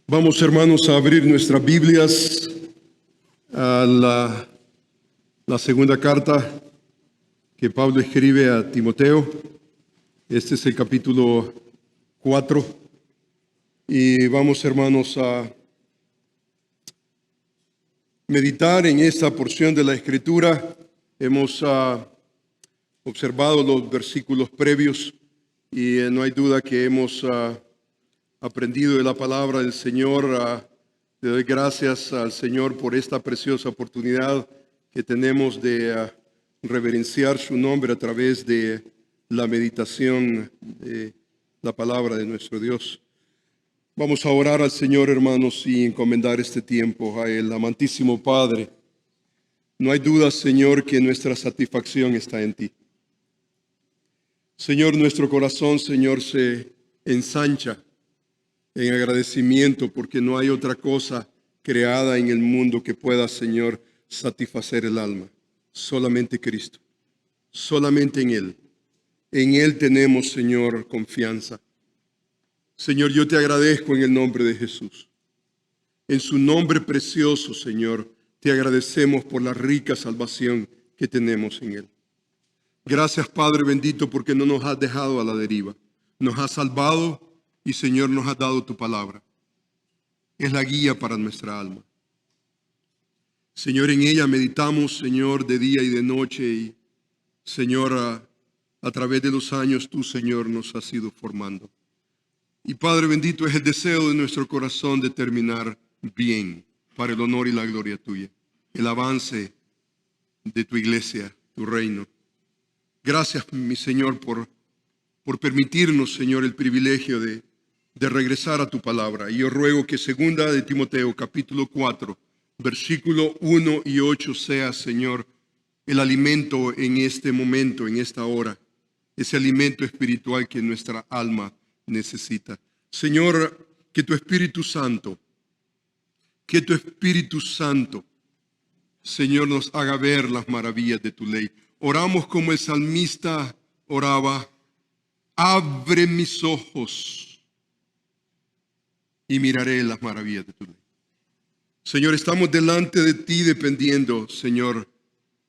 Vamos, hermanos, a abrir nuestras Biblias a la segunda carta que Pablo escribe a Timoteo. Este es el capítulo 4. Y vamos, hermanos, a meditar en esta porción de la Escritura. Hemos observado los versículos previos y no hay duda que hemos aprendido de la palabra del Señor. Le doy gracias al Señor por esta preciosa oportunidad que tenemos de reverenciar su nombre a través de la meditación de la palabra de nuestro Dios. Vamos a orar al Señor, hermanos, y encomendar este tiempo a Él. Amantísimo Padre, no hay duda, Señor, que nuestra satisfacción está en ti. Señor, nuestro corazón, Señor, se ensancha en agradecimiento porque no hay otra cosa creada en el mundo que pueda, Señor, satisfacer el alma. Solamente Cristo, solamente en Él. En Él tenemos, Señor, confianza. Señor, yo te agradezco en el nombre de Jesús. En su nombre precioso, Señor, te agradecemos por la rica salvación que tenemos en Él. Gracias, Padre bendito, porque no nos has dejado a la deriva. Nos has salvado y, Señor, nos has dado tu palabra. Es la guía para nuestra alma. Señor, en ella meditamos, Señor, de día y de noche. Y, Señor, a través de los años, tú, Señor, nos has ido formando. Y, Padre bendito, es el deseo de nuestro corazón de terminar bien para el honor y la gloria tuya. El avance de tu iglesia, tu reino. Gracias, mi Señor, por permitirnos, Señor, el privilegio de regresar a tu palabra. Y yo ruego que segunda de Timoteo, capítulo 4, versículo 1 y 8 sea, Señor, el alimento en este momento, en esta hora, ese alimento espiritual que nuestra alma necesita. Señor, que tu Espíritu Santo, Señor, nos haga ver las maravillas de tu ley. Oramos como el salmista oraba: abre mis ojos y miraré las maravillas de tu ley. Señor, estamos delante de ti dependiendo, Señor,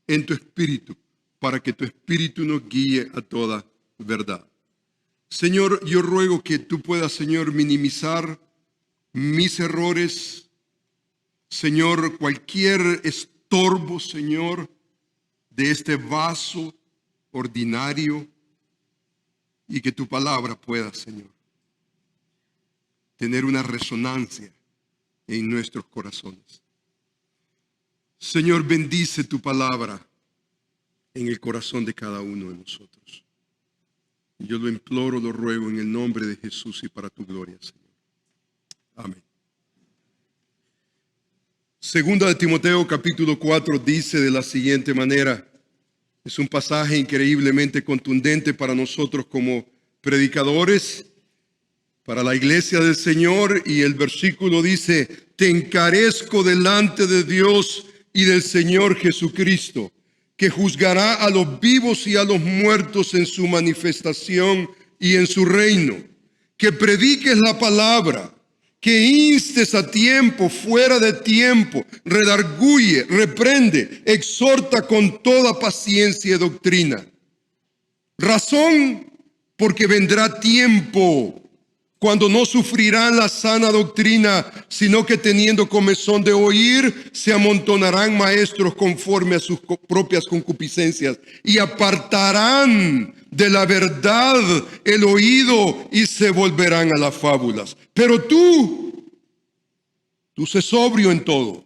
en tu Espíritu, para que tu Espíritu nos guíe a toda verdad. Señor, yo ruego que tú puedas, Señor, minimizar mis errores, Señor, cualquier estorbo, Señor, de este vaso ordinario, y que tu palabra pueda, Señor, tener una resonancia en nuestros corazones. Señor, bendice tu palabra en el corazón de cada uno de nosotros. Yo lo imploro, lo ruego en el nombre de Jesús y para tu gloria, Señor. Amén. Segunda de Timoteo, capítulo 4, dice de la siguiente manera. Es un pasaje increíblemente contundente para nosotros como predicadores, para la iglesia del Señor, y el versículo dice: te encarezco delante de Dios y del Señor Jesucristo, que juzgará a los vivos y a los muertos en su manifestación y en su reino, que prediques la palabra, que instes a tiempo, fuera de tiempo, redarguye, reprende, exhorta con toda paciencia y doctrina. Razón, porque vendrá tiempo cuando no sufrirán la sana doctrina, sino que teniendo comezón de oír, se amontonarán maestros conforme a sus propias concupiscencias y apartarán de la verdad el oído y se volverán a las fábulas. Pero tú sé sobrio en todo.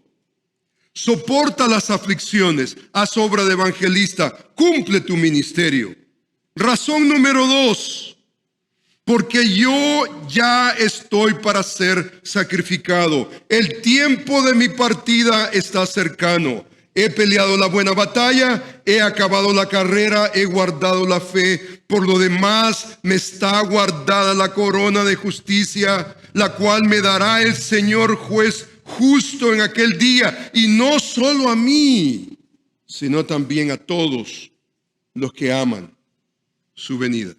Soporta las aflicciones, haz obra de evangelista, cumple tu ministerio. Razón número 2. Porque yo ya estoy para ser sacrificado. El tiempo de mi partida está cercano. He peleado la buena batalla, he acabado la carrera, he guardado la fe. Por lo demás, me está guardada la corona de justicia, la cual me dará el Señor juez justo en aquel día. Y no solo a mí, sino también a todos los que aman su venida.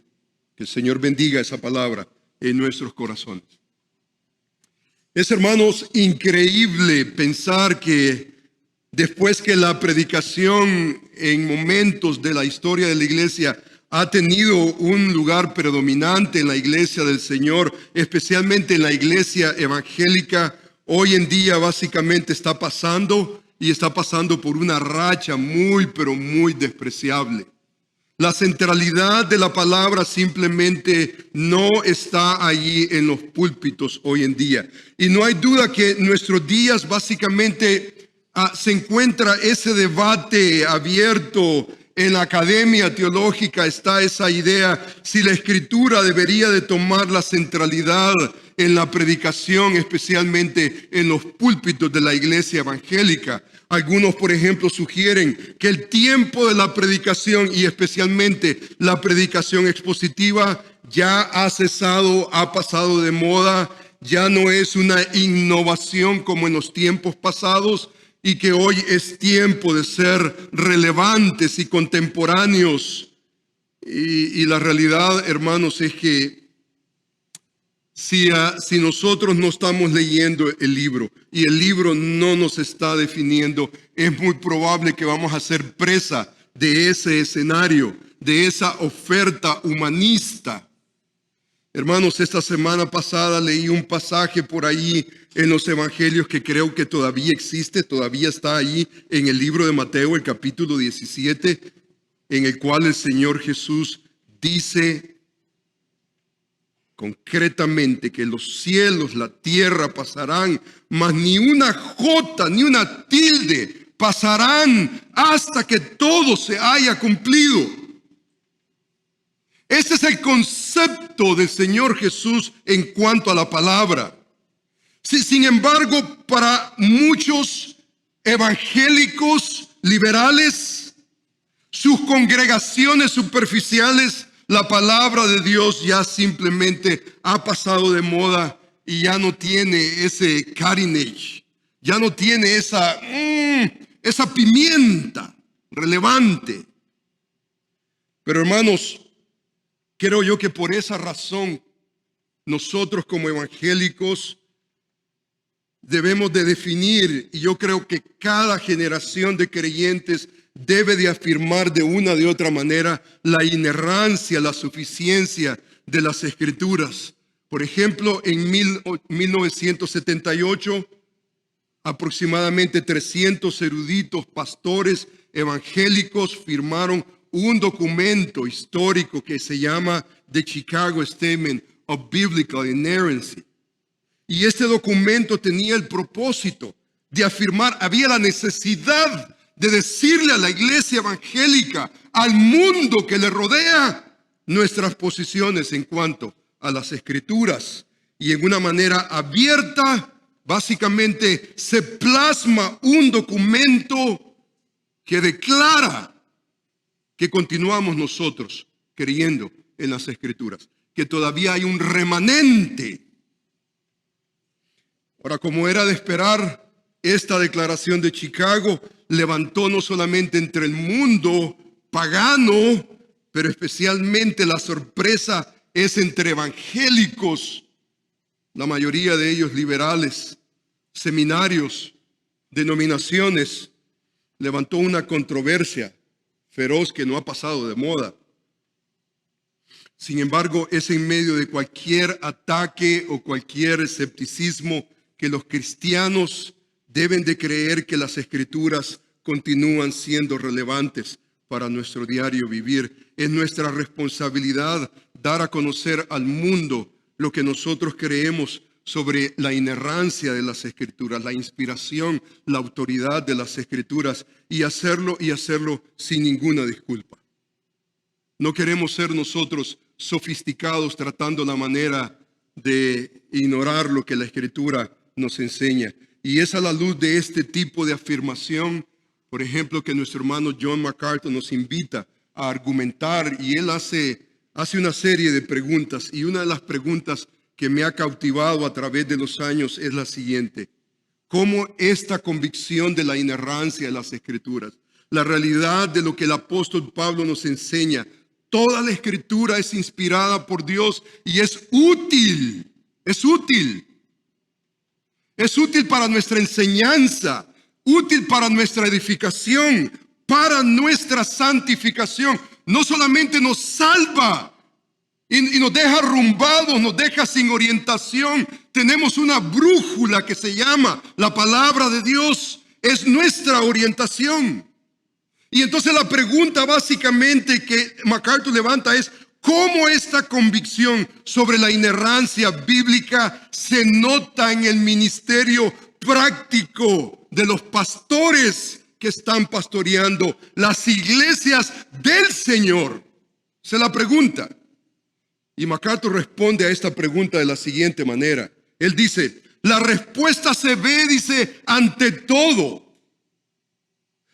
Que el Señor bendiga esa palabra en nuestros corazones. Es, hermanos, increíble pensar que después que la predicación en momentos de la historia de la iglesia ha tenido un lugar predominante en la iglesia del Señor, especialmente en la iglesia evangélica, hoy en día básicamente está pasando por una racha muy, pero muy despreciable. La centralidad de la palabra simplemente no está allí en los púlpitos hoy en día. Y no hay duda que en nuestros días básicamente se encuentra ese debate abierto en la academia teológica. Está esa idea si la escritura debería de tomar la centralidad en la predicación, especialmente en los púlpitos de la iglesia evangélica. Algunos, por ejemplo, sugieren que el tiempo de la predicación y especialmente la predicación expositiva ya ha cesado, ha pasado de moda, ya no es una innovación como en los tiempos pasados y que hoy es tiempo de ser relevantes y contemporáneos. Y la realidad, hermanos, es que si nosotros no estamos leyendo el libro y el libro no nos está definiendo, es muy probable que vamos a ser presa de ese escenario, de esa oferta humanista. Hermanos, esta semana pasada leí un pasaje por ahí en los evangelios que creo que todavía existe, todavía está ahí en el libro de Mateo, el capítulo 17, en el cual el Señor Jesús dice concretamente que los cielos, la tierra pasarán, mas ni una jota, ni una tilde pasarán hasta que todo se haya cumplido. Ese es el concepto del Señor Jesús en cuanto a la palabra. Sin embargo, para muchos evangélicos liberales, sus congregaciones superficiales, la palabra de Dios ya simplemente ha pasado de moda y ya no tiene ese cutting edge, ya no tiene esa pimienta relevante. Pero hermanos, creo yo que por esa razón nosotros como evangélicos debemos de definir, y yo creo que cada generación de creyentes debe de afirmar de una de otra manera la inerrancia, la suficiencia de las Escrituras. Por ejemplo, en 1978, aproximadamente 300 eruditos pastores evangélicos firmaron un documento histórico que se llama The Chicago Statement of Biblical Inerrancy. Y este documento tenía el propósito de afirmar, había la necesidad de decirle a la iglesia evangélica, al mundo que le rodea, nuestras posiciones en cuanto a las Escrituras. Y en una manera abierta, básicamente se plasma un documento que declara que continuamos nosotros creyendo en las Escrituras, que todavía hay un remanente. Ahora, como era de esperar, esta declaración de Chicago levantó no solamente entre el mundo pagano, pero especialmente la sorpresa es entre evangélicos, la mayoría de ellos liberales, seminarios, denominaciones. Levantó una controversia feroz que no ha pasado de moda. Sin embargo, es en medio de cualquier ataque o cualquier escepticismo que los cristianos deben de creer que las Escrituras continúan siendo relevantes para nuestro diario vivir. Es nuestra responsabilidad dar a conocer al mundo lo que nosotros creemos sobre la inerrancia de las Escrituras, la inspiración, la autoridad de las Escrituras y hacerlo sin ninguna disculpa. No queremos ser nosotros sofisticados tratando la manera de ignorar lo que la Escritura nos enseña. Y es a la luz de este tipo de afirmación, por ejemplo, que nuestro hermano John MacArthur nos invita a argumentar, y él hace una serie de preguntas, y una de las preguntas que me ha cautivado a través de los años es la siguiente: ¿cómo esta convicción de la inerrancia de las Escrituras, la realidad de lo que el apóstol Pablo nos enseña, toda la Escritura es inspirada por Dios y es útil, es útil para nuestra enseñanza, útil para nuestra edificación, para nuestra santificación. No solamente nos salva y nos deja arrumbados, nos deja sin orientación. Tenemos una brújula que se llama la palabra de Dios. Es nuestra orientación. Y entonces la pregunta básicamente que MacArthur levanta es: ¿cómo esta convicción sobre la inerrancia bíblica se nota en el ministerio práctico de los pastores que están pastoreando las iglesias del Señor? Se la pregunta. Y MacArthur responde a esta pregunta de la siguiente manera. Él dice: la respuesta se ve, dice, ante todo.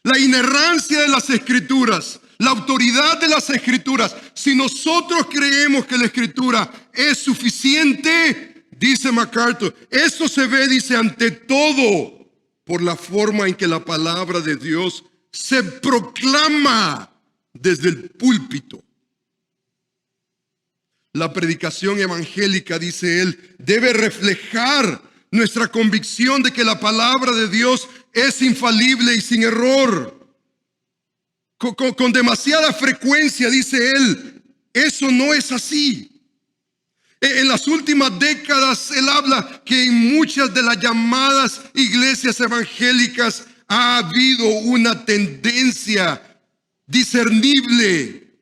La inerrancia de las Escrituras, la autoridad de las Escrituras. Si nosotros creemos que la Escritura es suficiente, dice MacArthur, eso se ve, dice, ante todo por la forma en que la palabra de Dios se proclama desde el púlpito. La predicación evangélica, dice él, debe reflejar nuestra convicción de que la palabra de Dios es infalible y sin error. Con demasiada frecuencia, dice él, eso no es así. En las últimas décadas, él habla que en muchas de las llamadas iglesias evangélicas ha habido una tendencia discernible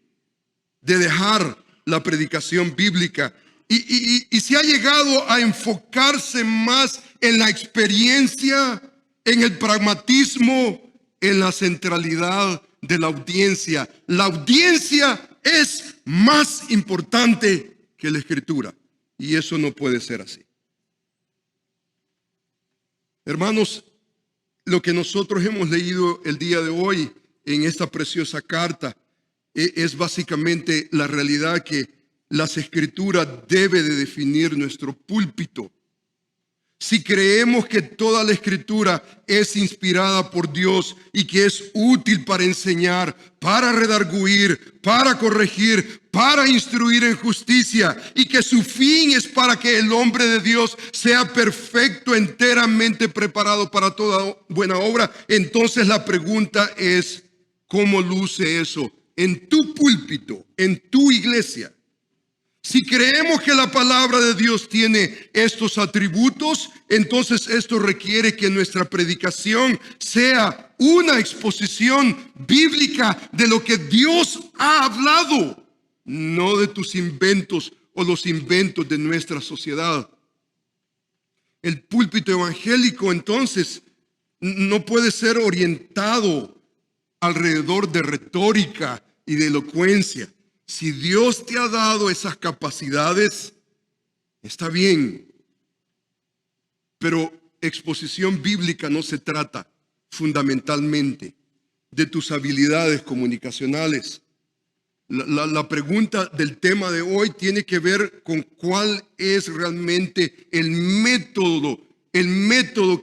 de dejar la predicación bíblica y se ha llegado a enfocarse más en la experiencia, en el pragmatismo, en la centralidad de la audiencia. La audiencia es más importante que la Escritura, y eso no puede ser así. Hermanos, lo que nosotros hemos leído el día de hoy en esta preciosa carta es básicamente la realidad que las Escrituras debe de definir nuestro púlpito. Si creemos que toda la Escritura es inspirada por Dios y que es útil para enseñar, para redarguir, para corregir, para instruir en justicia, y que su fin es para que el hombre de Dios sea perfecto, enteramente preparado para toda buena obra, entonces la pregunta es: ¿cómo luce eso en tu púlpito, en tu iglesia? Si creemos que la palabra de Dios tiene estos atributos, entonces esto requiere que nuestra predicación sea una exposición bíblica de lo que Dios ha hablado, no de tus inventos o los inventos de nuestra sociedad. El púlpito evangélico entonces no puede ser orientado alrededor de retórica y de elocuencia. Si Dios te ha dado esas capacidades, está bien. Pero exposición bíblica no se trata fundamentalmente de tus habilidades comunicacionales. La pregunta del tema de hoy tiene que ver con cuál es realmente el método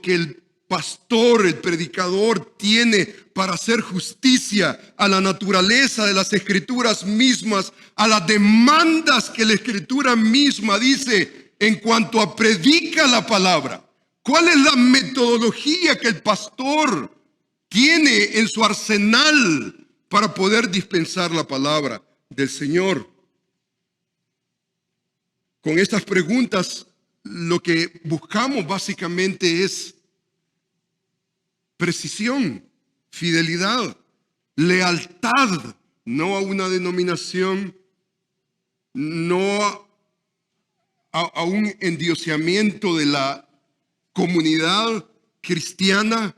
que el pastor, el predicador tiene para hacer justicia a la naturaleza de las Escrituras mismas, a las demandas que la Escritura misma dice en cuanto a predica la palabra. ¿Cuál es la metodología que el pastor tiene en su arsenal para poder dispensar la palabra del Señor? Con estas preguntas, lo que buscamos básicamente es precisión, fidelidad, lealtad, no a una denominación, no a un endioseamiento de la comunidad cristiana.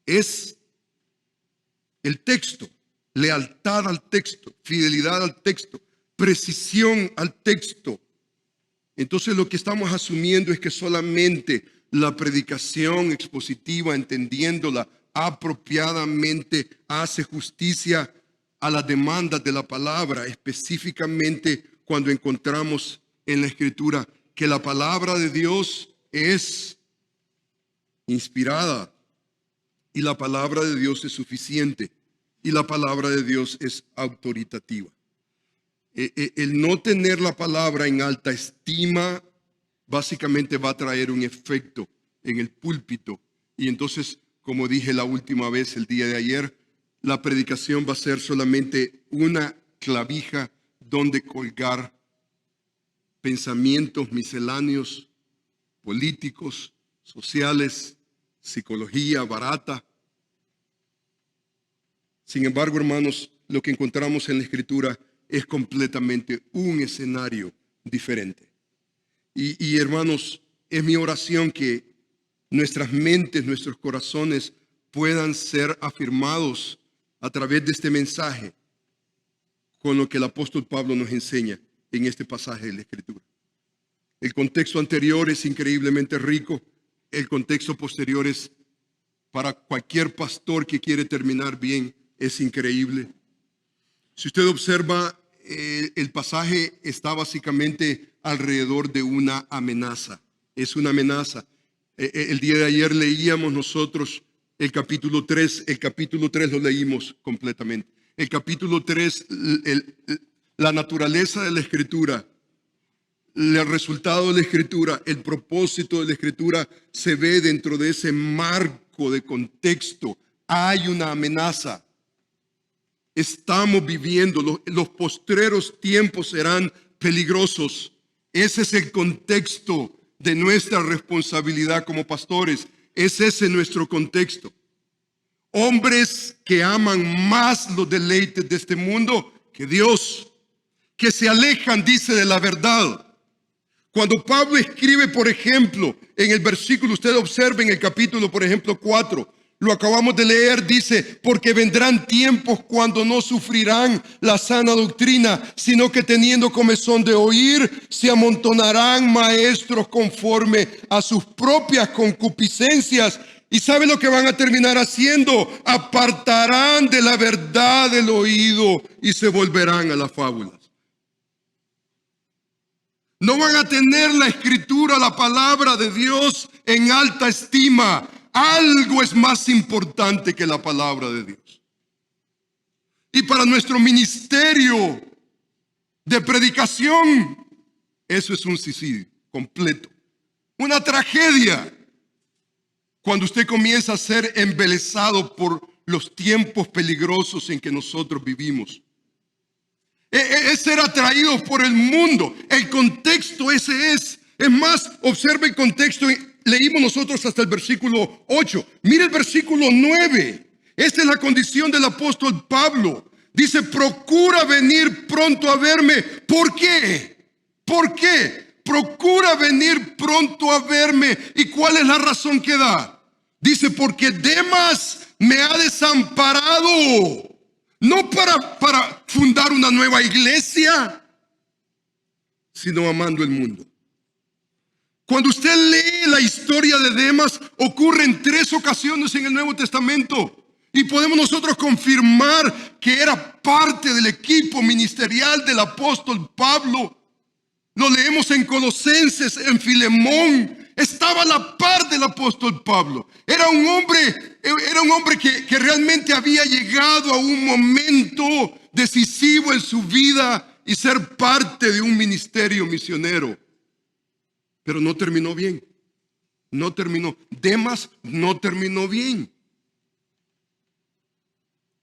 Es el texto, lealtad al texto, fidelidad al texto, precisión al texto. Entonces lo que estamos asumiendo es que solamente la predicación expositiva, entendiéndola apropiadamente, hace justicia a las demandas de la palabra, específicamente cuando encontramos en la Escritura que la palabra de Dios es inspirada y la palabra de Dios es suficiente y la palabra de Dios es autoritativa. El no tener la palabra en alta estima básicamente va a traer un efecto en el púlpito. Y entonces, como dije la última vez, el día de ayer, la predicación va a ser solamente una clavija donde colgar pensamientos misceláneos, políticos, sociales, psicología barata. Sin embargo, hermanos, lo que encontramos en la Escritura es completamente un escenario diferente. Y hermanos, es mi oración que nuestras mentes, nuestros corazones puedan ser afirmados a través de este mensaje con lo que el apóstol Pablo nos enseña en este pasaje de la Escritura. El contexto anterior es increíblemente rico. El contexto posterior es, para cualquier pastor que quiere terminar bien, es increíble. Si usted observa, el pasaje está básicamente alrededor de una amenaza. Es una amenaza. El día de ayer leíamos nosotros el capítulo 3. El capítulo 3 lo leímos completamente. El capítulo 3, la naturaleza de la Escritura, el resultado de la Escritura, el propósito de la Escritura se ve dentro de ese marco de contexto. Hay una amenaza. Estamos viviendo, los postreros tiempos serán peligrosos. Ese es el contexto de nuestra responsabilidad como pastores. Es ese nuestro contexto. Hombres que aman más los deleites de este mundo que Dios, que se alejan, dice, de la verdad. Cuando Pablo escribe, por ejemplo, en el versículo, usted observa en el capítulo, por ejemplo, 4, lo acabamos de leer, dice, porque vendrán tiempos cuando no sufrirán la sana doctrina, sino que teniendo comezón de oír, se amontonarán maestros conforme a sus propias concupiscencias. ¿Y sabe lo que van a terminar haciendo? Apartarán de la verdad el oído y se volverán a las fábulas. No van a tener la Escritura, la palabra de Dios, en alta estima. Algo es más importante que la palabra de Dios. Y para nuestro ministerio de predicación, eso es un suicidio completo. Una tragedia. Cuando usted comienza a ser embelesado por los tiempos peligrosos en que nosotros vivimos. Es ser atraídos por el mundo. El contexto ese es. Es más, observe el contexto. Leímos nosotros hasta el versículo 8. Mire el versículo 9. Esta es la condición del apóstol Pablo. Dice, procura venir pronto a verme. ¿Por qué? ¿Por qué? Procura venir pronto a verme. ¿Y cuál es la razón que da? Dice, porque Demas me ha desamparado. No para fundar una nueva iglesia, sino amando el mundo. Cuando usted lee la historia de Demas, ocurre en 3 ocasiones en el Nuevo Testamento. Y podemos nosotros confirmar que era parte del equipo ministerial del apóstol Pablo. Lo leemos en Colosenses, en Filemón. Estaba a la par del apóstol Pablo. Era un hombre que realmente había llegado a un momento decisivo en su vida y ser parte de un ministerio misionero. Pero no terminó bien. No terminó. Demas no terminó bien.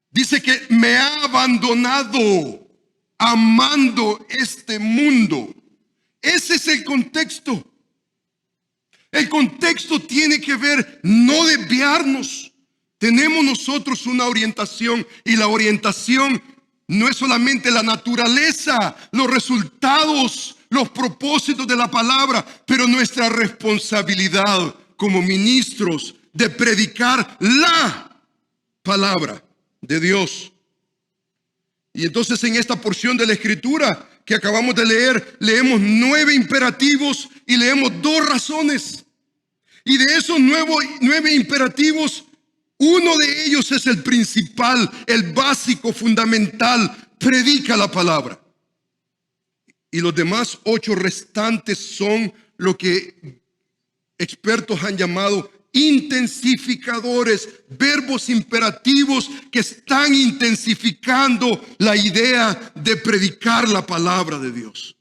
Dice que me ha abandonado amando este mundo. Ese es el contexto. El contexto tiene que ver no desviarnos. Tenemos nosotros una orientación y la orientación no es solamente la naturaleza, los resultados, los propósitos de la palabra, pero nuestra responsabilidad como ministros de predicar la palabra de Dios. Y entonces en esta porción de la Escritura que acabamos de leer, leemos 9 imperativos y leemos 2 razones. Y de esos 9 imperativos, uno de ellos es el principal, el básico, fundamental. Predica la palabra. Y los demás 8 restantes son lo que expertos han llamado intensificadores, verbos imperativos que están intensificando la idea de predicar la palabra de Dios.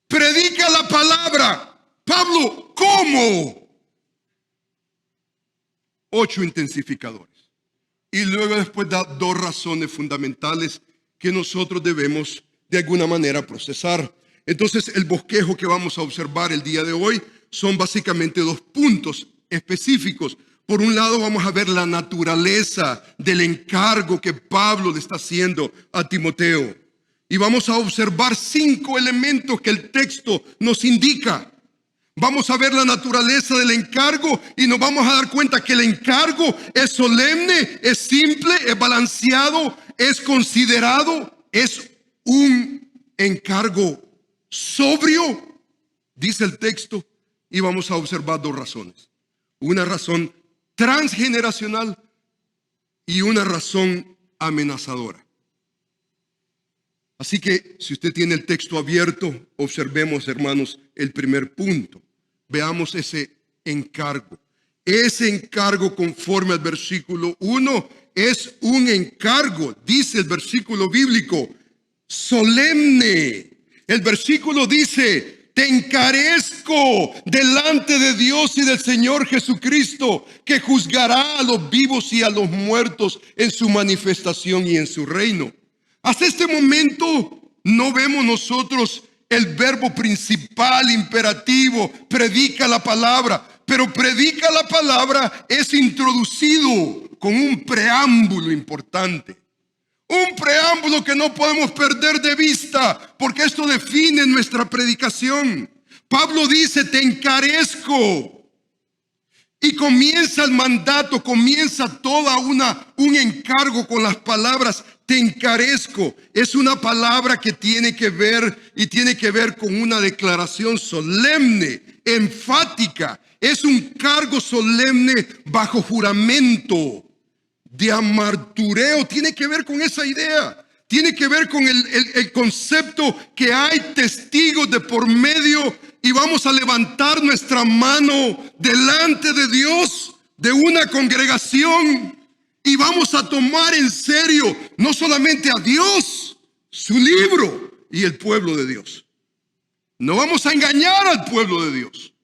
Predica la palabra. Pablo, ¿cómo? 8 intensificadores. Y luego después da 2 razones fundamentales que nosotros debemos de alguna manera procesar. Entonces el bosquejo que vamos a observar el día de hoy son básicamente 2 puntos específicos. Por un lado vamos a ver la naturaleza del encargo que Pablo le está haciendo a Timoteo. Y vamos a observar 5 elementos que el texto nos indica. Vamos a ver la naturaleza del encargo y nos vamos a dar cuenta que el encargo es solemne, es simple, es balanceado, es considerado, es un encargo sobrio, dice el texto, y vamos a observar 2 razones. Una razón transgeneracional y una razón amenazadora. Así que si usted tiene el texto abierto, observemos, hermanos, el primer punto. Veamos ese encargo. Ese encargo, conforme al versículo 1, es un encargo, dice el versículo bíblico, solemne. El versículo dice: te encarezco delante de Dios y del Señor Jesucristo, que juzgará a los vivos y a los muertos en su manifestación y en su reino. Hasta este momento no vemos nosotros el verbo principal, imperativo, predica la palabra. Pero predica la palabra es introducido con un preámbulo importante. Un preámbulo que no podemos perder de vista, porque esto define nuestra predicación. Pablo dice: te encarezco. Y comienza el mandato, comienza un encargo con las palabras: te encarezco. Es una palabra que tiene que ver con una declaración solemne, enfática. Es un cargo solemne bajo juramento, de amartureo. Tiene que ver con esa idea. Tiene que ver con el concepto que hay testigos de por medio y vamos a levantar nuestra mano delante de Dios, de una congregación, y vamos a tomar en serio no solamente a Dios, su libro y el pueblo de Dios. No vamos a engañar al pueblo de Dios.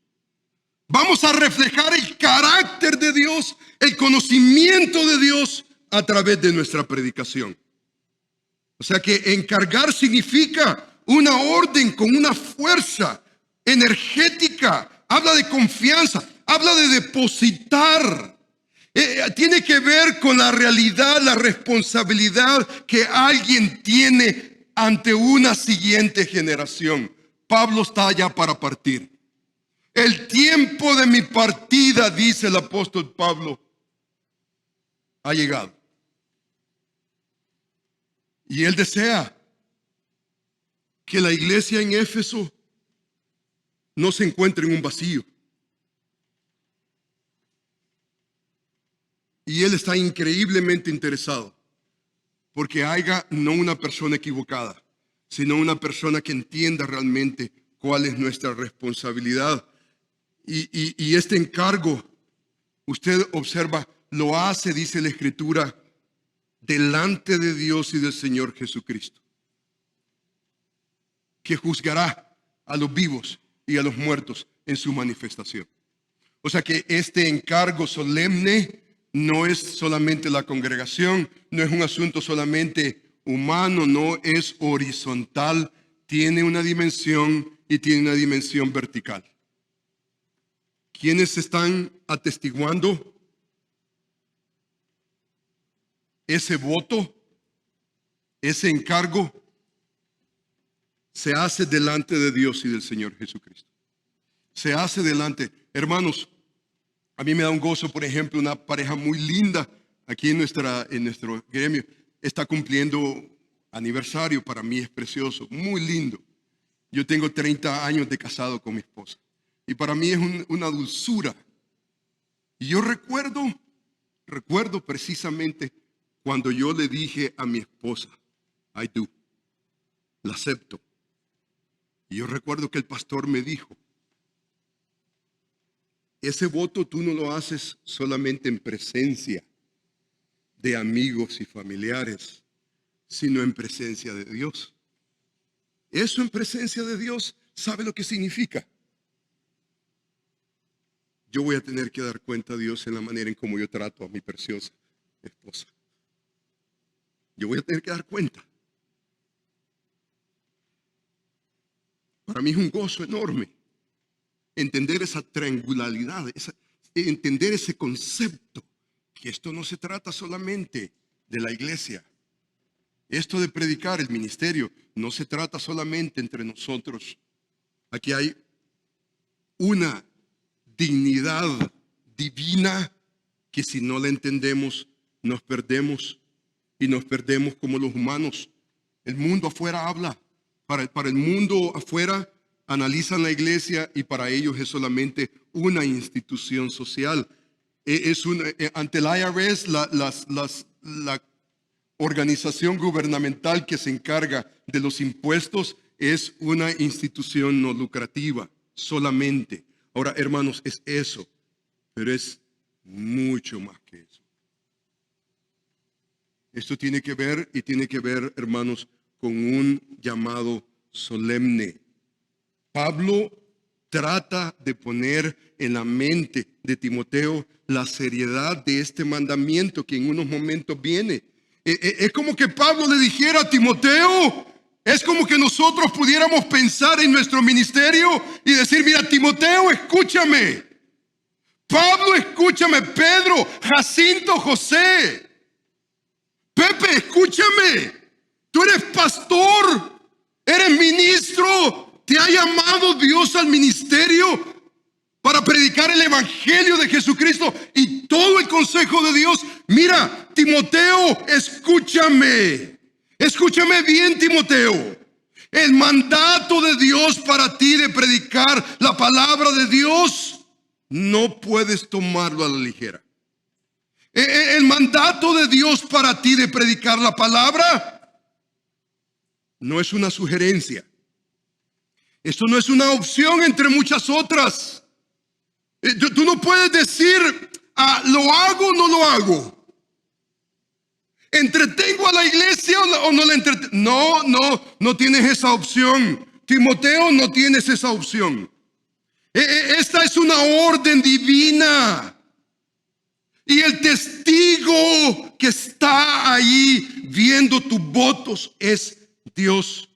Vamos a reflejar el carácter de Dios, el conocimiento de Dios a través de nuestra predicación. O sea que encargar significa una orden con una fuerza energética. Habla de confianza, habla de depositar. Tiene que ver con la realidad, la responsabilidad que alguien tiene ante una siguiente generación. Pablo está allá para partir. El tiempo de mi partida, dice el apóstol Pablo, ha llegado. Y él desea que la iglesia en Éfeso no se encuentre en un vacío. Y él está increíblemente interesado porque haya no una persona equivocada, sino una persona que entienda realmente cuál es nuestra responsabilidad. Y este encargo, usted observa, lo hace, dice la Escritura, delante de Dios y del Señor Jesucristo, que juzgará a los vivos y a los muertos en su manifestación. O sea que este encargo solemne no es solamente la congregación, no es un asunto solamente humano, no es horizontal, tiene una dimensión y tiene una dimensión vertical. ¿Quiénes están atestiguando ese voto, ese encargo? Se hace delante de Dios y del Señor Jesucristo. Se hace delante. Hermanos, a mí me da un gozo, por ejemplo, una pareja muy linda aquí en nuestro gremio. Está cumpliendo aniversario, para mí es precioso, muy lindo. Yo tengo 30 años de casado con mi esposa. Y para mí es una dulzura. Y yo recuerdo precisamente cuando yo le dije a mi esposa, I do, la acepto. Y yo recuerdo que el pastor me dijo, ese voto tú no lo haces solamente en presencia de amigos y familiares, sino en presencia de Dios. Eso en presencia de Dios, ¿sabe lo que significa? yo voy a tener que dar cuenta a Dios en la manera en cómo yo trato a mi preciosa esposa. Yo voy a tener que dar cuenta. Para mí es un gozo enorme entender esa triangularidad, entender ese concepto, que esto no se trata solamente de la iglesia. Esto de predicar el ministerio no se trata solamente entre nosotros. Aquí hay una dignidad divina que si no la entendemos nos perdemos, y nos perdemos como los humanos. El mundo afuera habla, para el mundo afuera analizan la iglesia y para ellos es solamente una institución social. Ante el IRS, la organización gubernamental que se encarga de los impuestos es una institución no lucrativa solamente. Ahora, hermanos, es eso, pero es mucho más que eso. Esto tiene que ver, hermanos, con un llamado solemne. Pablo trata de poner en la mente de Timoteo la seriedad de este mandamiento que en unos momentos viene. Es como que Pablo le dijera a Timoteo, es como que nosotros pudiéramos pensar en nuestro ministerio y decir, mira, Timoteo, escúchame. Pablo, escúchame. Pedro, Jacinto, José. Pepe, escúchame. Tú eres pastor, eres ministro. Te ha llamado Dios al ministerio para predicar el evangelio de Jesucristo y todo el consejo de Dios. Mira, Timoteo, escúchame. Escúchame bien, Timoteo. El mandato de Dios para ti de predicar la palabra de Dios no puedes tomarlo a la ligera. El mandato de Dios para ti de predicar la palabra no es una sugerencia. Esto no es una opción entre muchas otras. Tú no puedes decir, ¿lo hago o no lo hago? ¿Entretengo a la iglesia o no la entretengo? No tienes esa opción. Timoteo, no tienes esa opción. Esta es una orden divina. Y el testigo que está ahí viendo tus votos es Dios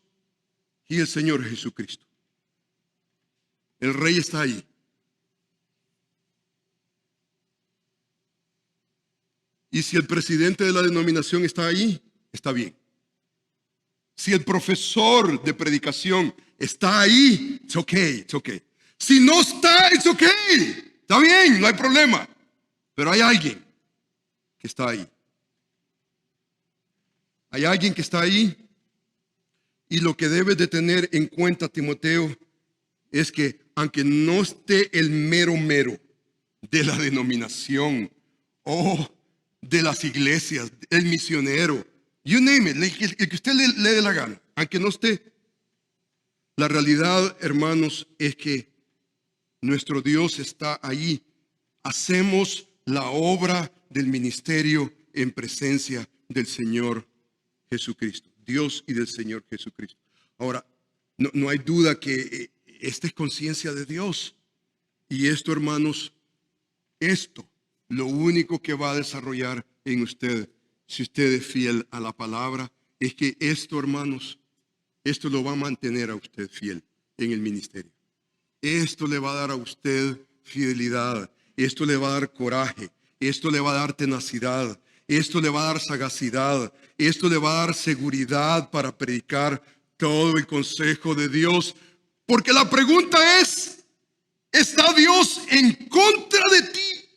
y el Señor Jesucristo. El Rey está ahí. Y si el presidente de la denominación está ahí, está bien. Si el profesor de predicación está ahí, it's okay. Si no está, it's okay. Está bien, no hay problema. Pero hay alguien que está ahí. Hay alguien que está ahí. Y lo que debes de tener en cuenta, Timoteo, es que aunque no esté el mero de la denominación o de las iglesias, el misionero, you name it, el que usted le dé la gana, aunque no esté, la realidad, hermanos, es que nuestro Dios está ahí. Hacemos la obra del ministerio en presencia del Señor Jesucristo, Dios y del Señor Jesucristo. Ahora, no hay duda que esta es conciencia de Dios. Y esto, hermanos, lo único que va a desarrollar en usted, si usted es fiel a la palabra, es que esto, hermanos, esto lo va a mantener a usted fiel en el ministerio. Esto le va a dar a usted fidelidad. Esto le va a dar coraje. Esto le va a dar tenacidad. Esto le va a dar sagacidad. Esto le va a dar seguridad para predicar todo el consejo de Dios. Porque la pregunta es, ¿está Dios en contra de ti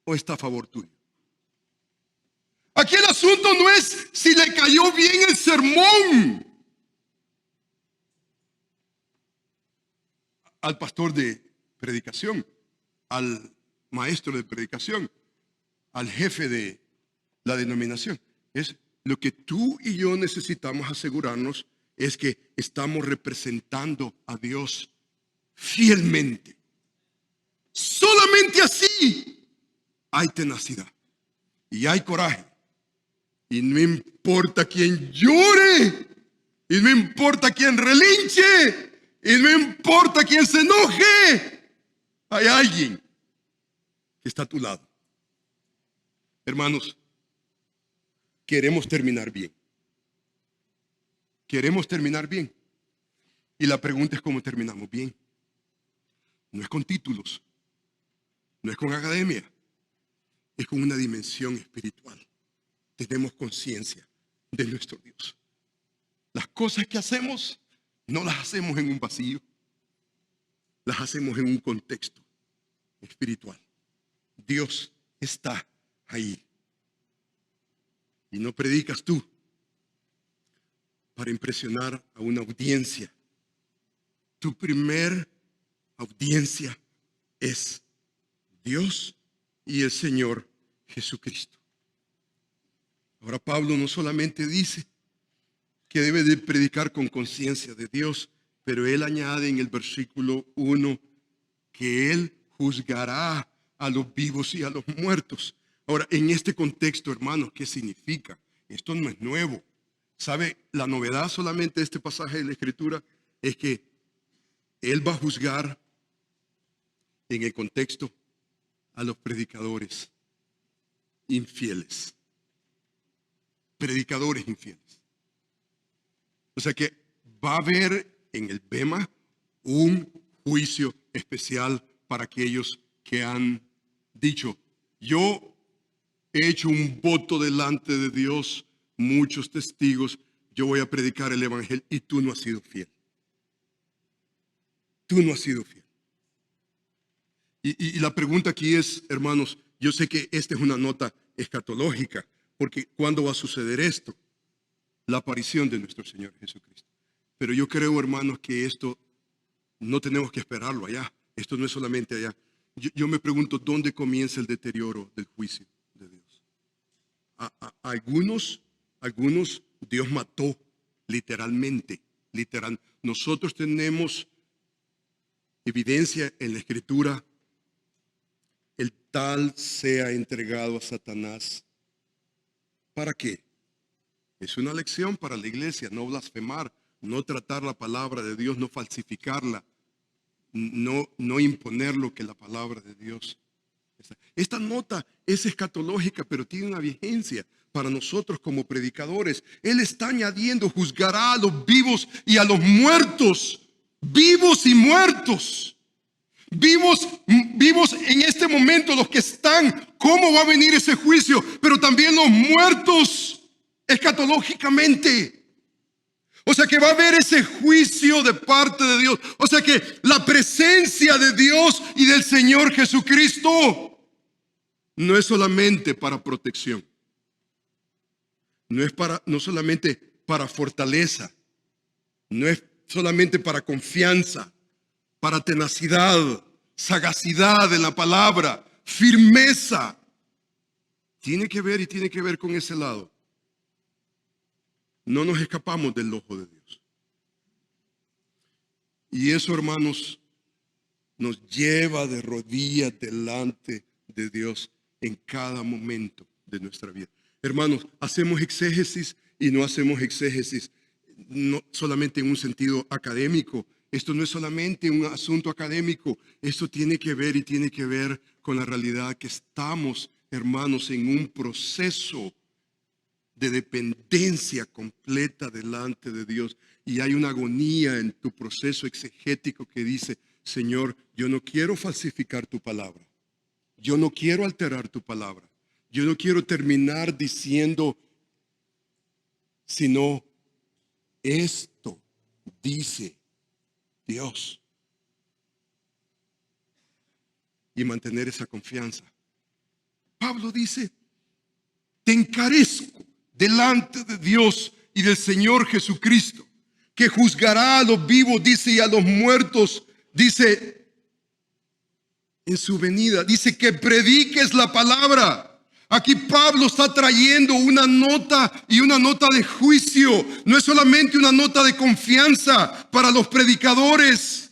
o está a favor tuyo? Aquí el asunto no es si le cayó bien el sermón al pastor de predicación, al maestro de predicación, al jefe de la denominación. Es lo que tú y yo necesitamos asegurarnos es que estamos representando a Dios fielmente. Solamente así hay tenacidad y hay coraje. Y no importa quién llore, y no importa quién relinche, y no importa quién se enoje, hay alguien que está a tu lado. Hermanos, queremos terminar bien. Queremos terminar bien. Y la pregunta es cómo terminamos bien. No es con títulos, no es con academia, es con una dimensión espiritual. Tenemos conciencia de nuestro Dios. Las cosas que hacemos, no las hacemos en un vacío, las hacemos en un contexto espiritual. Dios está ahí. Y no predicas tú para impresionar a una audiencia. Tu primer audiencia es Dios y el Señor Jesucristo. Ahora Pablo no solamente dice que debe de predicar con conciencia de Dios, pero él añade en el versículo 1 que él juzgará a los vivos y a los muertos. Ahora, en este contexto, hermanos, ¿qué significa? Esto no es nuevo. ¿Sabe? La novedad solamente de este pasaje de la Escritura es que él va a juzgar en el contexto a los predicadores infieles. Predicadores infieles. O sea que va a haber en el Bema un juicio especial para aquellos que han dicho: yo he hecho un voto delante de Dios, muchos testigos, yo voy a predicar el evangelio y tú no has sido fiel. Tú no has sido fiel. Y la pregunta aquí es, hermanos, yo sé que esta es una nota escatológica, porque ¿cuándo va a suceder esto? La aparición de nuestro Señor Jesucristo. Pero yo creo, hermanos, que esto no tenemos que esperarlo allá. Esto no es solamente allá. Yo me pregunto, ¿dónde comienza el deterioro del juicio de Dios? Algunos Dios mató literalmente. Nosotros tenemos evidencia en la Escritura. El tal sea entregado a Satanás. ¿Para qué? Es una lección para la iglesia: no blasfemar, no tratar la palabra de Dios, no falsificarla, no imponer lo que la palabra de Dios. Esta nota es escatológica, pero tiene una vigencia para nosotros como predicadores. Él está añadiendo: juzgará a los vivos y a los muertos. Vivos y muertos. Vivos en este momento, los que están, ¿cómo va a venir ese juicio? Pero también los muertos escatológicamente. O sea que va a haber ese juicio de parte de Dios. O sea que la presencia de Dios y del Señor Jesucristo no es solamente para protección. No solamente para fortaleza. No es solamente para confianza, para tenacidad, sagacidad en la palabra, firmeza. Tiene que ver con ese lado. No nos escapamos del ojo de Dios. Y eso, hermanos, nos lleva de rodillas delante de Dios en cada momento de nuestra vida. Hermanos, hacemos exégesis y no hacemos exégesis no solamente en un sentido académico. Esto no es solamente un asunto académico. Esto tiene que ver con la realidad que estamos, hermanos, en un proceso de dependencia completa delante de Dios. Y hay una agonía en tu proceso exegético que dice: Señor, yo no quiero falsificar tu palabra. Yo no quiero alterar tu palabra. Yo no quiero terminar diciendo, sino esto dice Dios. Y mantener esa confianza. Pablo dice: te encarezco delante de Dios y del Señor Jesucristo, que juzgará a los vivos, dice, y a los muertos, dice, en su venida. Dice que prediques la palabra. Aquí Pablo está trayendo una nota y una nota de juicio. No es solamente una nota de confianza para los predicadores.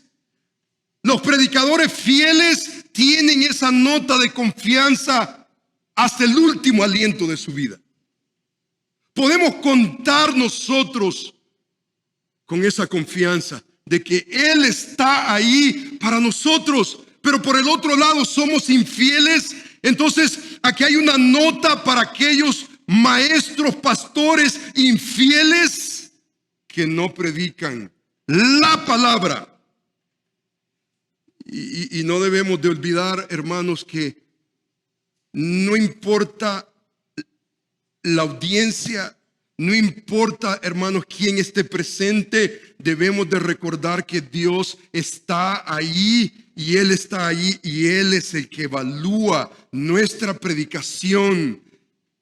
Los predicadores fieles tienen esa nota de confianza hasta el último aliento de su vida. Podemos contar nosotros con esa confianza de que Él está ahí para nosotros, pero por el otro lado somos infieles. Entonces aquí hay una nota para aquellos maestros, pastores infieles que no predican la palabra. Y no debemos de olvidar, hermanos, que no importa la audiencia, no importa, hermanos, quién esté presente, debemos de recordar que Dios está ahí y Él está ahí y Él es el que evalúa nuestra predicación.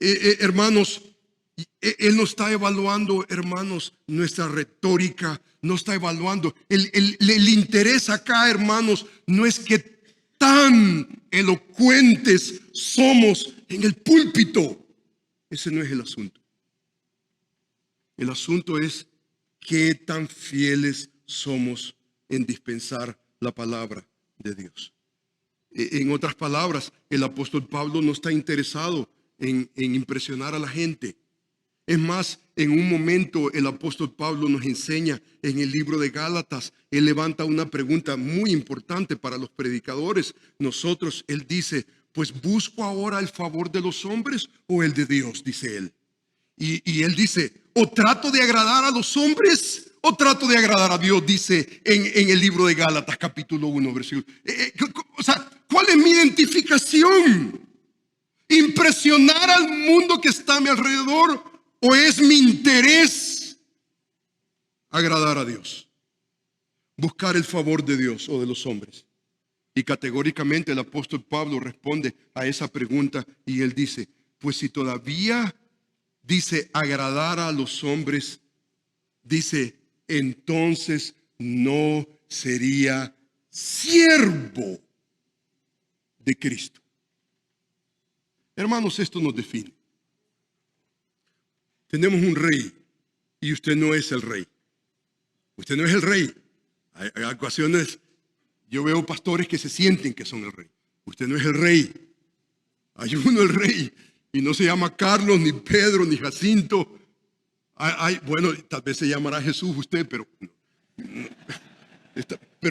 Hermanos, Él no está evaluando, hermanos, nuestra retórica, no está evaluando. El interés acá, hermanos, no es que tan elocuentes somos en el púlpito. Ese no es el asunto. El asunto es qué tan fieles somos en dispensar la palabra de Dios. En otras palabras, el apóstol Pablo no está interesado en impresionar a la gente. Es más, en un momento el apóstol Pablo nos enseña en el libro de Gálatas, él levanta una pregunta muy importante para los predicadores. Él dice, pues ¿busco ahora el favor de los hombres o el de Dios? Dice él. Y él dice, o trato de agradar a los hombres o trato de agradar a Dios, dice en el libro de Gálatas capítulo 1, versículo. O sea, ¿cuál es mi identificación? ¿Impresionar al mundo que está a mi alrededor o es mi interés agradar a Dios? Buscar el favor de Dios o de los hombres. Y categóricamente el apóstol Pablo responde a esa pregunta y él dice, pues si todavía dice agradar a los hombres, dice, entonces no sería siervo de Cristo. Hermanos, esto nos define. Tenemos un rey y usted no es el rey. Usted no es el rey. Hay ocasiones, yo veo pastores que se sienten que son el rey. Usted no es el rey. Hay uno el rey. Y no se llama Carlos, ni Pedro, ni Jacinto. Bueno, tal vez se llamará Jesús usted, pero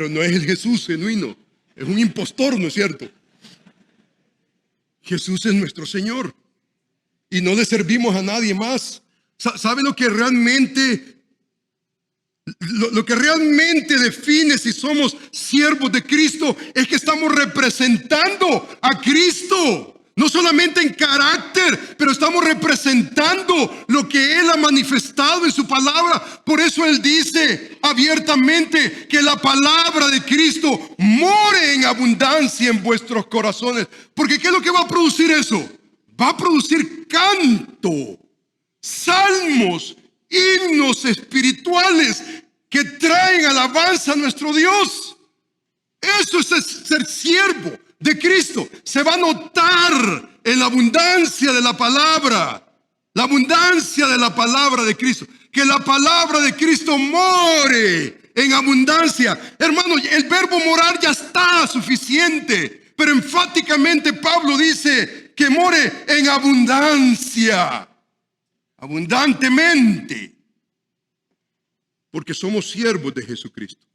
no es el Jesús genuino. Es un impostor, ¿no es cierto? Jesús es nuestro Señor. Y no le servimos a nadie más. ¿Sabe lo que realmente define si somos siervos de Cristo? Es que estamos representando a Cristo. No solamente en carácter, pero estamos representando lo que Él ha manifestado en su palabra. Por eso Él dice abiertamente que la palabra de Cristo more en abundancia en vuestros corazones. Porque ¿qué es lo que va a producir eso? Va a producir canto, salmos, himnos espirituales que traen alabanza a nuestro Dios. Eso es ser siervo de Cristo. Se va a notar en la abundancia de la palabra de Cristo, que la palabra de Cristo more en abundancia. Hermano, el verbo morar ya está suficiente, pero enfáticamente Pablo dice que more en abundancia, abundantemente, porque somos siervos de Jesucristo.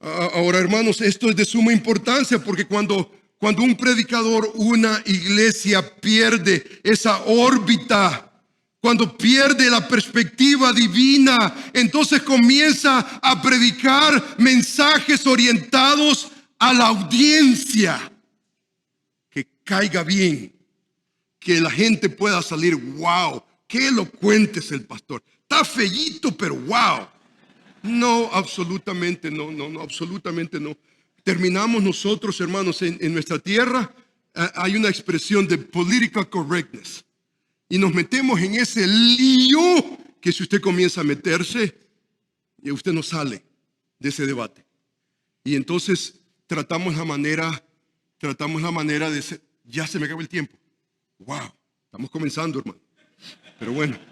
Ahora, hermanos, esto es de suma importancia porque cuando un predicador, una iglesia pierde esa órbita, cuando pierde la perspectiva divina, entonces comienza a predicar mensajes orientados a la audiencia, que caiga bien, que la gente pueda salir, wow, qué elocuente es el pastor, está feíto, pero wow. No, absolutamente no, absolutamente no. Terminamos nosotros, hermanos, en nuestra tierra hay una expresión de political correctness y nos metemos en ese lío que si usted comienza a meterse, usted no sale de ese debate. Y entonces tratamos la manera de ser, ya se me acabó el tiempo. Wow, estamos comenzando, hermano. Pero bueno.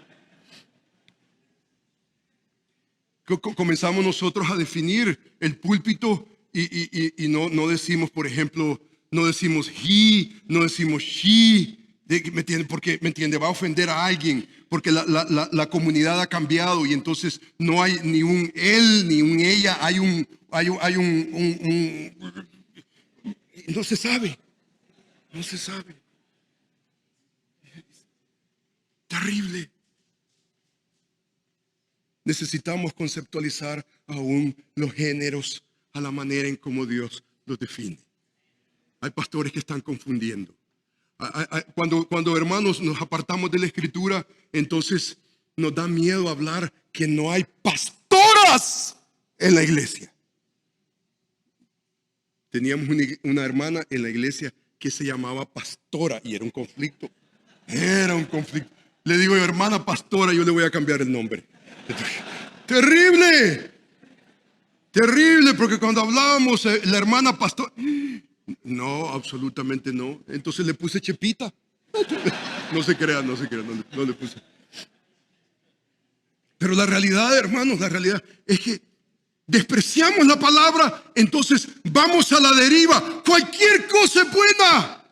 Comenzamos nosotros a definir el púlpito y no decimos, por ejemplo, no decimos he, no decimos she, ¿me entiende? Porque, ¿me entiende? Va a ofender a alguien, porque la comunidad ha cambiado y entonces no hay ni un él ni un ella, hay un No se sabe. No se sabe. Terrible. Necesitamos conceptualizar aún los géneros a la manera en cómo Dios los define. Hay pastores que están confundiendo. Cuando hermanos nos apartamos de la Escritura, entonces nos da miedo hablar que no hay pastoras en la iglesia. Teníamos una hermana en la iglesia que se llamaba pastora y era un conflicto. Era un conflicto. Le digo yo, hermana pastora, yo le voy a cambiar el nombre. Terrible. Terrible, porque cuando hablábamos, la hermana pastora, no, absolutamente no. Entonces le puse Chepita. No se crea, no le puse. Pero la realidad, hermanos, la realidad es que despreciamos la palabra, entonces vamos a la deriva. Cualquier cosa es buena.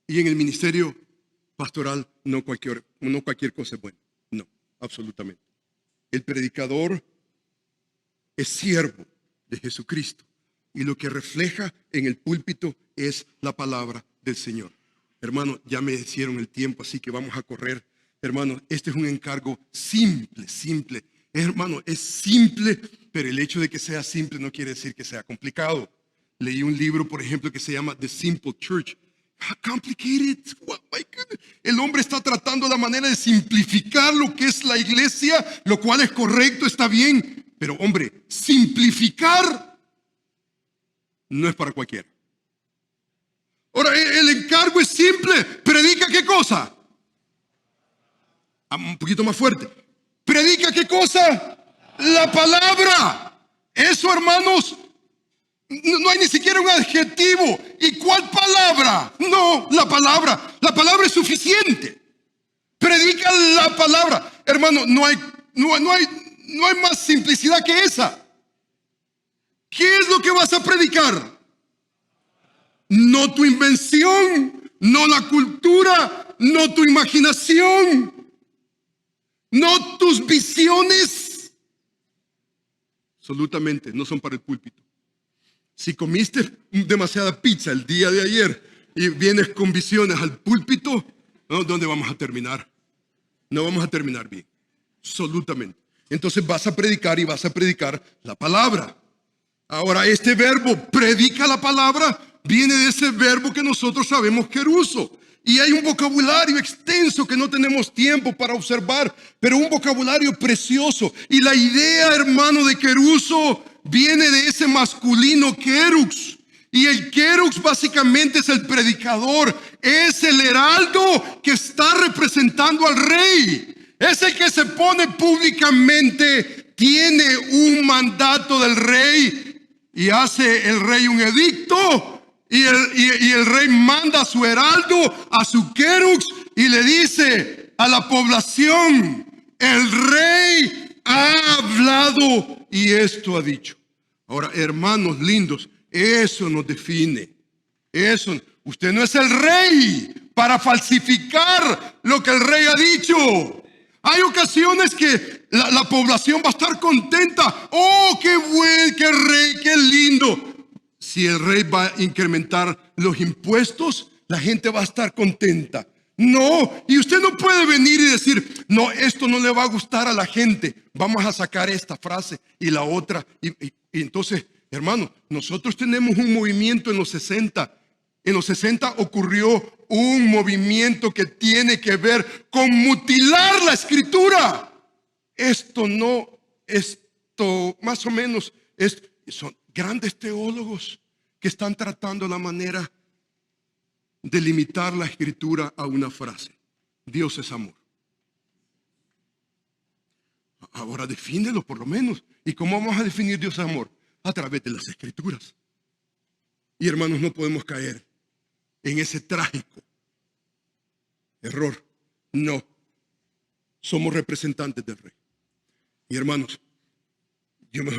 Y en el ministerio pastoral no cualquier cosa es buena. No, absolutamente. El predicador es siervo de Jesucristo y lo que refleja en el púlpito es la palabra del Señor. Hermano, ya me hicieron el tiempo, así que vamos a correr. Hermano, este es un encargo simple. Hermano, es simple, pero el hecho de que sea simple no quiere decir que sea complicado. Leí un libro, por ejemplo, que se llama The Simple Church. How complicated. Oh my goodness. El hombre está tratando la manera de simplificar lo que es la iglesia, lo cual es correcto, está bien. Pero hombre, simplificar no es para cualquiera. Ahora, el encargo es simple. ¿Predica qué cosa? Un poquito más fuerte. ¿Predica qué cosa? La palabra. Eso, hermanos, no hay ni siquiera un adjetivo. ¿Y cuál palabra? No, la palabra. La palabra es suficiente. Predica la palabra. Hermano, no hay más simplicidad que esa. ¿Qué es lo que vas a predicar? No tu invención, no la cultura, no tu imaginación, no tus visiones. Absolutamente, no son para el púlpito. Si comiste demasiada pizza el día de ayer y vienes con visiones al púlpito, ¿no? ¿Dónde vamos a terminar? No vamos a terminar bien. Absolutamente. Entonces vas a predicar y vas a predicar la palabra. Ahora, este verbo, predica la palabra, viene de ese verbo que nosotros sabemos queruso. Y hay un vocabulario extenso que no tenemos tiempo para observar, pero un vocabulario precioso. Y la idea, hermano, de queruso viene de ese masculino querux. Y el querux básicamente es el predicador, es el heraldo que está representando al rey. Es el que se pone públicamente, tiene un mandato del rey y hace el rey un edicto. Y el rey manda a su heraldo, a su querux, y le dice a la población: el rey ha hablado y esto ha dicho. Ahora, hermanos lindos, eso nos define. Eso, usted no es el rey para falsificar lo que el rey ha dicho. Hay ocasiones que la población va a estar contenta. Oh, qué buen, qué rey, qué lindo. Si el rey va a incrementar los impuestos, la gente va a estar contenta. No, y usted no puede venir y decir: no, esto no le va a gustar a la gente, vamos a sacar esta frase y la otra. Y entonces, hermano, nosotros tenemos un movimiento en los 60. En los 60 ocurrió un movimiento que tiene que ver con mutilar la escritura. Esto más o menos, son grandes teólogos que están tratando la manera de limitar la escritura a una frase: Dios es amor. Ahora defínelo por lo menos. ¿Y cómo vamos a definir Dios es amor? A través de las escrituras. Y hermanos, no podemos caer en ese trágico error. No, somos representantes del rey. Y hermanos, yo me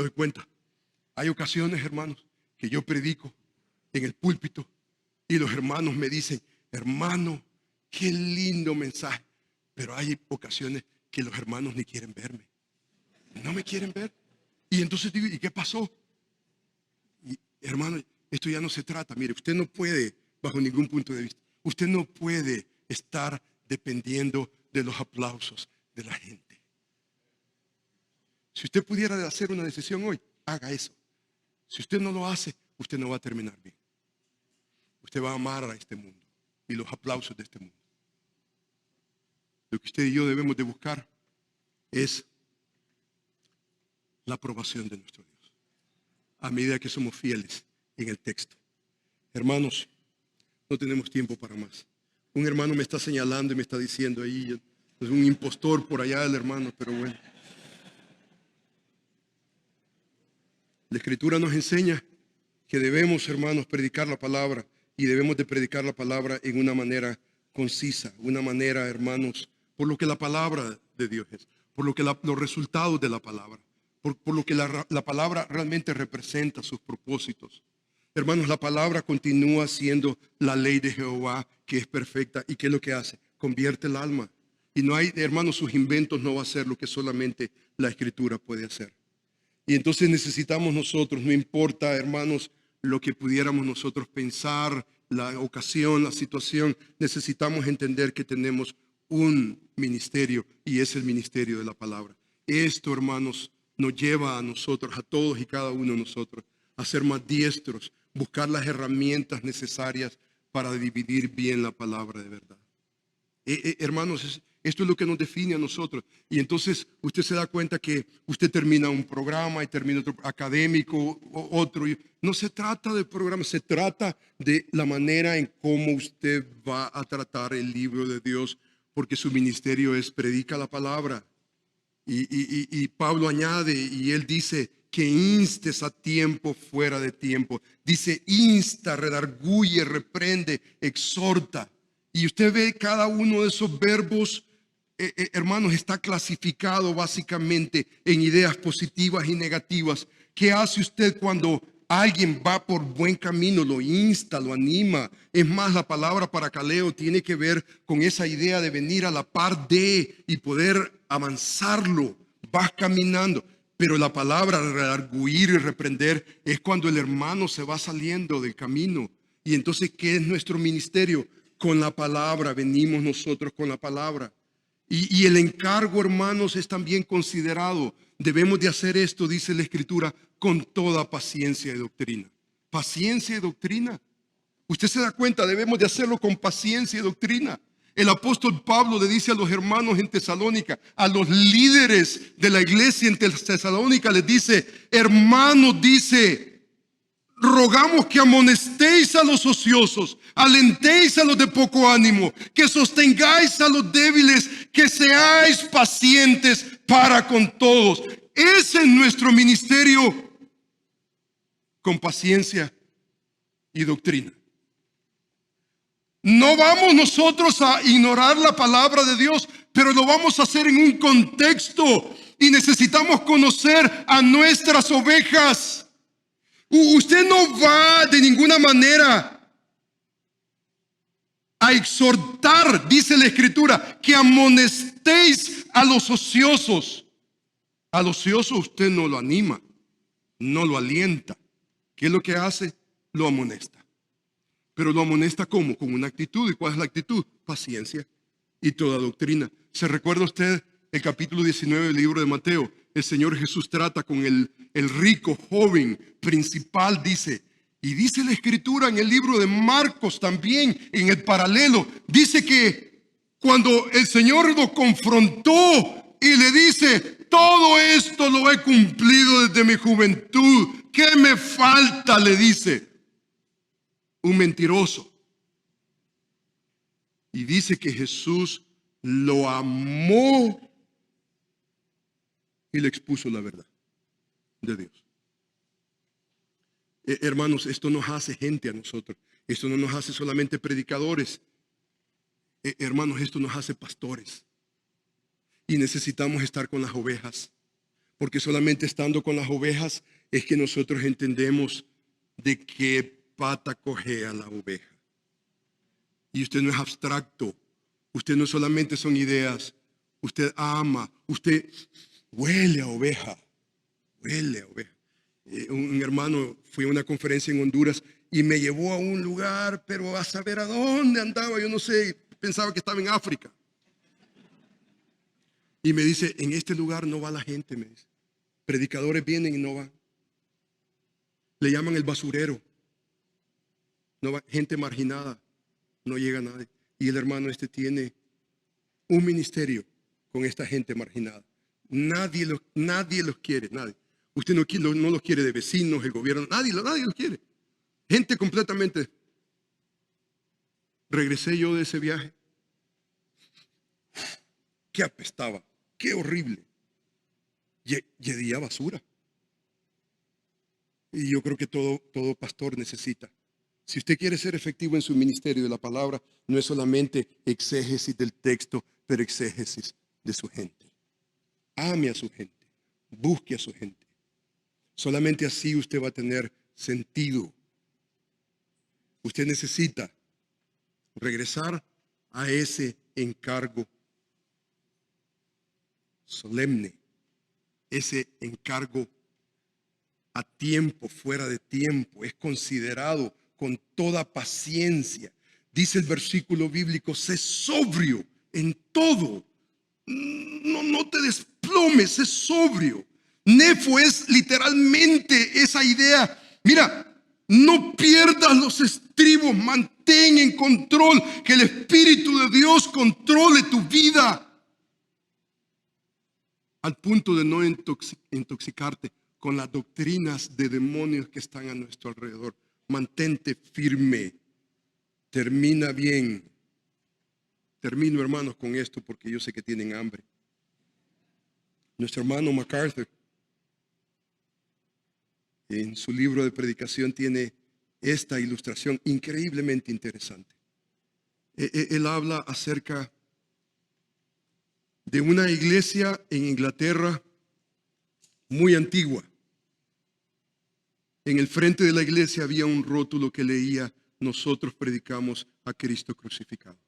doy cuenta. Hay ocasiones, hermanos, que yo predico en el púlpito y los hermanos me dicen: hermano, qué lindo mensaje. Pero hay ocasiones que los hermanos ni quieren verme. No me quieren ver. Y entonces digo: ¿y qué pasó? Y, hermano, esto ya no se trata. Mire, usted no puede, bajo ningún punto de vista, usted no puede estar dependiendo de los aplausos de la gente. Si usted pudiera hacer una decisión hoy, haga eso. Si usted no lo hace, usted no va a terminar bien. Usted va a amar a este mundo y los aplausos de este mundo. Lo que usted y yo debemos de buscar es la aprobación de nuestro Dios, a medida que somos fieles en el texto. Hermanos, no tenemos tiempo para más. Un hermano me está señalando y me está diciendo ahí, es un impostor por allá el hermano, pero bueno. La Escritura nos enseña que debemos, hermanos, predicar la palabra, y debemos de predicar la palabra en una manera concisa, una manera, hermanos, por lo que la palabra de Dios es, por lo que los resultados de la palabra, por lo que la palabra realmente representa sus propósitos. Hermanos, la palabra continúa siendo la ley de Jehová, que es perfecta. ¿Y qué es lo que hace? Convierte el alma. Y no hay, hermanos, sus inventos no va a hacer lo que solamente la Escritura puede hacer. Y entonces necesitamos nosotros, no importa, hermanos, lo que pudiéramos nosotros pensar, la ocasión, la situación, necesitamos entender que tenemos un ministerio, y es el ministerio de la palabra. Esto, hermanos, nos lleva a nosotros, a todos y cada uno de nosotros, a ser más diestros, buscar las herramientas necesarias para dividir bien la palabra de verdad. Hermanos, esto es lo que nos define a nosotros. Y entonces usted se da cuenta que usted termina un programa y termina otro académico, otro. No se trata de programa, se trata de la manera en cómo usted va a tratar el libro de Dios, porque su ministerio es predica la palabra. Y Pablo añade, y él dice que instes a tiempo, fuera de tiempo. Dice insta, redarguye, reprende, exhorta. Y usted ve cada uno de esos verbos, hermanos, está clasificado básicamente en ideas positivas y negativas. ¿Qué hace usted cuando alguien va por buen camino? Lo insta, lo anima. Es más, la palabra paracaleo tiene que ver con esa idea de venir a la par de y poder avanzarlo. Vas caminando. Pero la palabra redarguir y reprender es cuando el hermano se va saliendo del camino. Y entonces, ¿qué es nuestro ministerio? Con la palabra, venimos nosotros con la palabra. Y el encargo, hermanos, es también considerado. Debemos de hacer esto, dice la Escritura, con toda paciencia y doctrina. Paciencia y doctrina. Usted se da cuenta, debemos de hacerlo con paciencia y doctrina. El apóstol Pablo le dice a los hermanos en Tesalónica, a los líderes de la iglesia en Tesalónica, les dice, hermanos, dice, rogamos que amonestéis a los ociosos, alentéis a los de poco ánimo, que sostengáis a los débiles, que seáis pacientes para con todos. Ese es nuestro ministerio, con paciencia y doctrina. No vamos nosotros a ignorar la palabra de Dios, pero lo vamos a hacer en un contexto, y necesitamos conocer a nuestras ovejas. Usted no va de ninguna manera a exhortar, dice la Escritura, que amonestéis a los ociosos. Al ocioso usted no lo anima, no lo alienta. ¿Qué es lo que hace? Lo amonesta. Pero lo amonesta ¿cómo? Con una actitud. ¿Y cuál es la actitud? Paciencia y toda doctrina. ¿Se recuerda usted el capítulo 19 del libro de Mateo? El Señor Jesús trata con el rico joven principal, dice. Y dice la Escritura en el libro de Marcos también, en el paralelo, dice que cuando el Señor lo confrontó y le dice, todo esto lo he cumplido desde mi juventud, ¿qué me falta? Le dice un mentiroso. Y dice que Jesús lo amó y le expuso la verdad de Dios. Hermanos, esto nos hace gente a nosotros. Esto no nos hace solamente predicadores. Hermanos, esto nos hace pastores. Y necesitamos estar con las ovejas. Porque solamente estando con las ovejas es que nosotros entendemos de qué pata cojea la oveja. Y usted no es abstracto. Usted no solamente son ideas. Usted ama. Usted huele a oveja. Huele a oveja. Un hermano fue a una conferencia en Honduras y me llevó a un lugar, pero a saber a dónde andaba, yo no sé, pensaba que estaba en África. Y me dice, en este lugar no va la gente, me dice. Predicadores vienen y no van. Le llaman el basurero. No va, gente marginada, no llega nadie. Y el hermano tiene un ministerio con esta gente marginada. Nadie los quiere, nadie. Usted no los quiere de vecinos, el gobierno, nadie los quiere. Gente completamente. Regresé yo de ese viaje. Qué apestaba, qué horrible. Yedía basura. Y yo creo que todo pastor necesita. Si usted quiere ser efectivo en su ministerio de la palabra, no es solamente exégesis del texto, pero exégesis de su gente. Ame a su gente, busque a su gente. Solamente así usted va a tener sentido. Usted necesita regresar a ese encargo solemne, ese encargo a tiempo, fuera de tiempo, es considerado con toda paciencia. Dice el versículo bíblico, sé sobrio en todo. No te desplomes, sé sobrio. Nefo es literalmente esa idea. Mira, no pierdas los estribos, mantén en control, que el Espíritu de Dios controle tu vida. Al punto de no intoxicarte con las doctrinas de demonios que están a nuestro alrededor. Mantente firme. Termina bien. Termino, hermanos, con esto porque yo sé que tienen hambre. Nuestro hermano MacArthur, en su libro de predicación, tiene esta ilustración increíblemente interesante. Él habla acerca de una iglesia en Inglaterra muy antigua. En el frente de la iglesia había un rótulo que leía: nosotros predicamos a Cristo crucificado.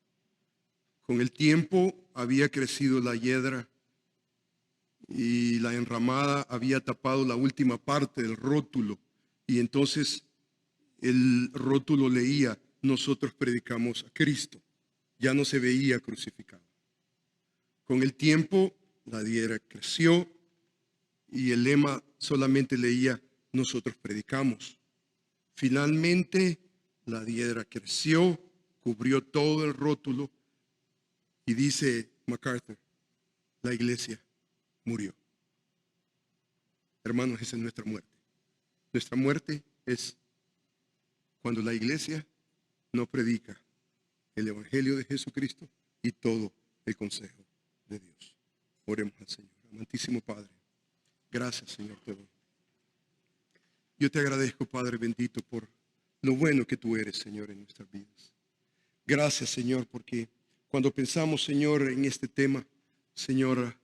Con el tiempo había crecido la hiedra y la enramada había tapado la última parte del rótulo, y entonces el rótulo leía: nosotros predicamos a Cristo. Ya no se veía crucificado. Con el tiempo la hiedra creció y el lema solamente leía: nosotros predicamos. Finalmente la hiedra creció, cubrió todo el rótulo y dice MacArthur: la iglesia murió. Hermanos, esa es nuestra muerte. Nuestra muerte es cuando la iglesia no predica el evangelio de Jesucristo y todo el consejo de Dios. Oremos al Señor. Amantísimo Padre, gracias, Señor, te doy. Yo te agradezco, Padre bendito, por lo bueno que tú eres, Señor, en nuestras vidas. Gracias, Señor, porque cuando pensamos, Señor, en este tema, Señor,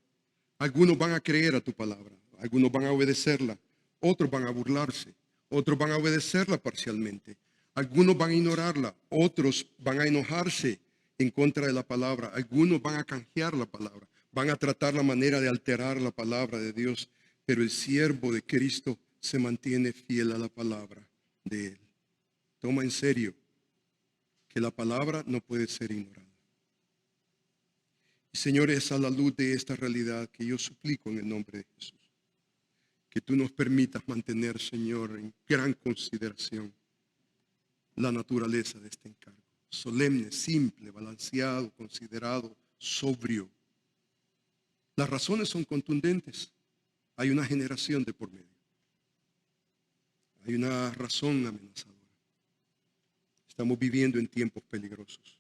algunos van a creer a tu palabra, algunos van a obedecerla, otros van a burlarse, otros van a obedecerla parcialmente, algunos van a ignorarla, otros van a enojarse en contra de la palabra, algunos van a canjear la palabra, van a tratar la manera de alterar la palabra de Dios, pero el siervo de Cristo se mantiene fiel a la palabra de Él. Toma en serio que la palabra no puede ser ignorada. Y Señor, es a la luz de esta realidad que yo suplico en el nombre de Jesús, que tú nos permitas mantener, Señor, en gran consideración la naturaleza de este encargo. Solemne, simple, balanceado, considerado, sobrio. Las razones son contundentes. Hay una generación de por medio. Hay una razón amenazadora. Estamos viviendo en tiempos peligrosos.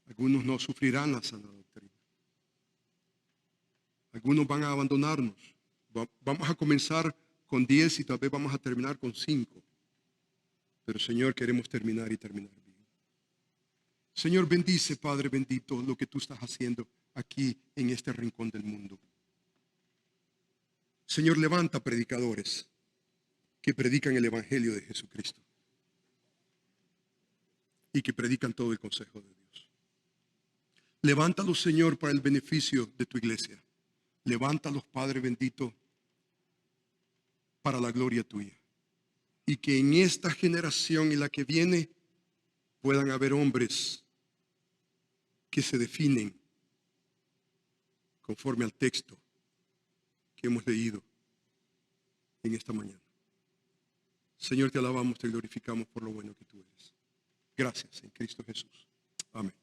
Algunos no sufrirán la sana doctrina. Algunos van a abandonarnos. Vamos a comenzar con 10 y tal vez vamos a terminar con 5. Pero Señor, queremos terminar y terminar bien. Señor, bendice, Padre bendito, lo que tú estás haciendo aquí en este rincón del mundo. Señor, levanta predicadores que predican el evangelio de Jesucristo y que predican todo el consejo de Dios. Levántalos, Señor, para el beneficio de tu iglesia. Levántalos, Padre bendito, para la gloria tuya. y que en esta generación y la que viene puedan haber hombres que se definen conforme al texto que hemos leído en esta mañana. Señor, te alabamos, te glorificamos por lo bueno que tú eres. Gracias en Cristo Jesús. Amén.